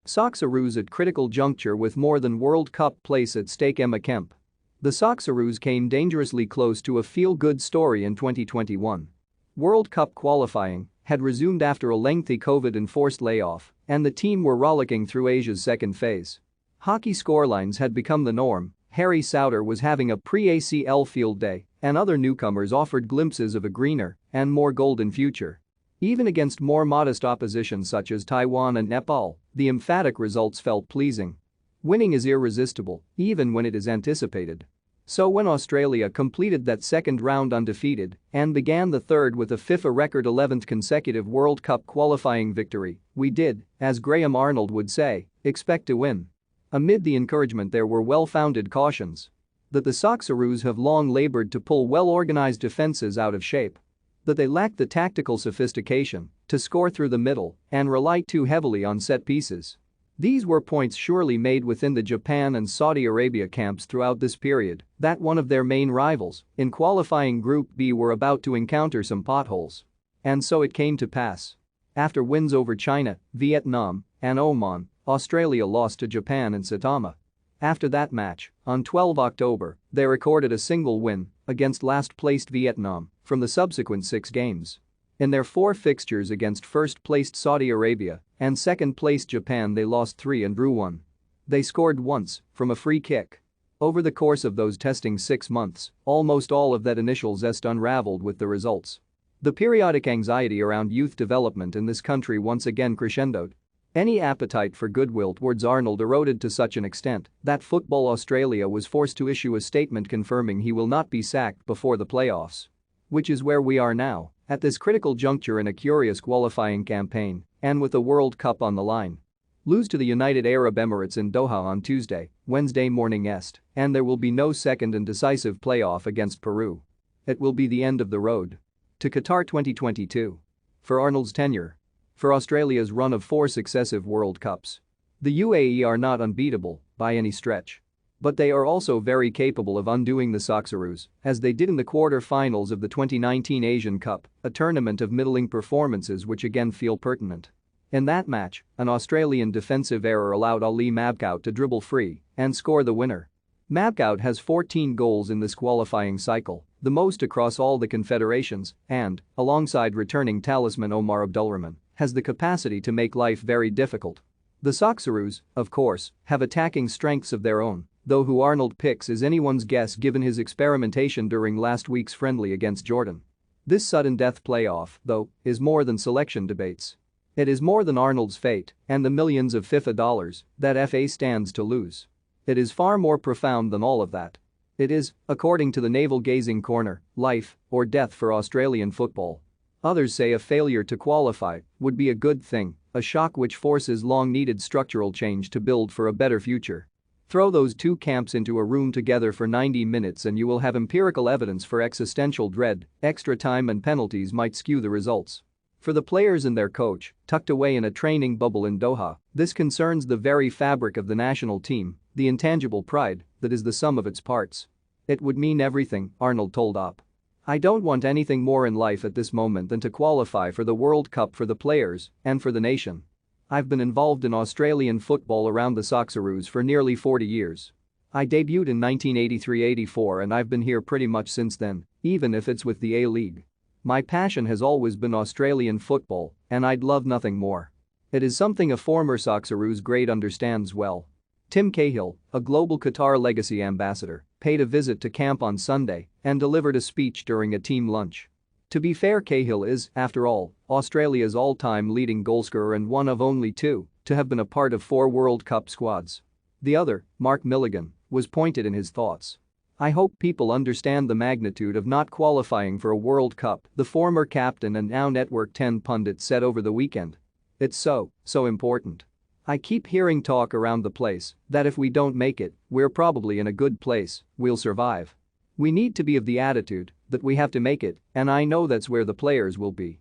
Socceroos at critical juncture with more than World Cup place at stake. Kemp. The Socceroos came dangerously close to a feel-good story in 2021. World Cup qualifying had resumed after a lengthy COVID-enforced layoff, and the team were rollicking through Asia's second phase. Hockey scorelines had become the norm, Harry Souter was having a pre-ACL field day, and other newcomers offered glimpses of a greener and more golden future. Even against more modest opposition such as Taiwan and Nepal, the emphatic results felt pleasing. Winning is irresistible, even when it is anticipated. So when Australia completed that second round undefeated and began the third with a FIFA record 11th consecutive World Cup qualifying victory, we did, as Graham Arnold would say, expect to win. Amid the encouragement there were well-founded cautions that the Socceroos have long labored to pull well-organized defenses out of shape, that they lack the tactical sophistication to score through the middle and rely too heavily on set pieces. These were points surely made within the Japan and Saudi Arabia camps throughout this period that one of their main rivals in qualifying Group B were about to encounter some potholes. And so it came to pass. After wins over China, Vietnam, and Oman, Australia lost to Japan in Saitama. After that match, on 12 October, they recorded a single win against last-placed Vietnam from the subsequent 6 games. In their 4 fixtures against first-placed Saudi Arabia and second-placed Japan they lost 3 and drew 1. They scored once from a free kick. Over the course of those testing 6 months, almost all of that initial zest unraveled with the results. The periodic anxiety around youth development in this country once again crescendoed. Any appetite for goodwill towards Arnold eroded to such an extent that Football Australia was forced to issue a statement confirming he will not be sacked before the playoffs. Which is where we are now, at this critical juncture in a curious qualifying campaign, and with the World Cup on the line. Lose to the United Arab Emirates in Doha on Tuesday, Wednesday morning Est, and there will be no second and decisive playoff against Peru. It will be the end of the road to Qatar 2022. For Arnold's tenure. For Australia's run of 4 successive World Cups. The UAE are not unbeatable by any stretch. But they are also very capable of undoing the Socceroos, as they did in the quarter-finals of the 2019 Asian Cup, a tournament of middling performances which again feel pertinent. In that match, an Australian defensive error allowed Ali Mabkout to dribble free and score the winner. Mabkout has 14 goals in this qualifying cycle, the most across all the confederations, and, alongside returning talisman Omar Abdulrahman, has the capacity to make life very difficult. The Socceroos, of course, have attacking strengths of their own, though who Arnold picks is anyone's guess given his experimentation during last week's friendly against Jordan. This sudden death playoff, though, is more than selection debates. It is more than Arnold's fate and the millions of FIFA dollars that FA stands to lose. It is far more profound than all of that. It is, according to the navel-gazing corner, life or death for Australian football. Others say a failure to qualify would be a good thing, a shock which forces long-needed structural change to build for a better future. Throw those 2 camps into a room together for 90 minutes and you will have empirical evidence for existential dread, extra time and penalties might skew the results. For the players and their coach, tucked away in a training bubble in Doha, this concerns the very fabric of the national team, the intangible pride that is the sum of its parts. It would mean everything, Arnold told Op. I don't want anything more in life at this moment than to qualify for the World Cup for the players and for the nation. I've been involved in Australian football around the Socceroos for nearly 40 years. I debuted in 1983-84 and I've been here pretty much since then, even if it's with the A-League. My passion has always been Australian football, and I'd love nothing more. It is something a former Socceroos great understands well. Tim Cahill, a global Qatar legacy ambassador, paid a visit to camp on Sunday and delivered a speech during a team lunch. To be fair, Cahill is, after all, Australia's all-time leading goalscorer and one of only 2 to have been a part of 4 World Cup squads. The other, Mark Milligan, was pointed in his thoughts. I hope people understand the magnitude of not qualifying for a World Cup, the former captain and now Network 10 pundit said over the weekend. It's so important. I keep hearing talk around the place that if we don't make it, we're probably in a good place, we'll survive. We need to be of the attitude that we have to make it, and I know that's where the players will be.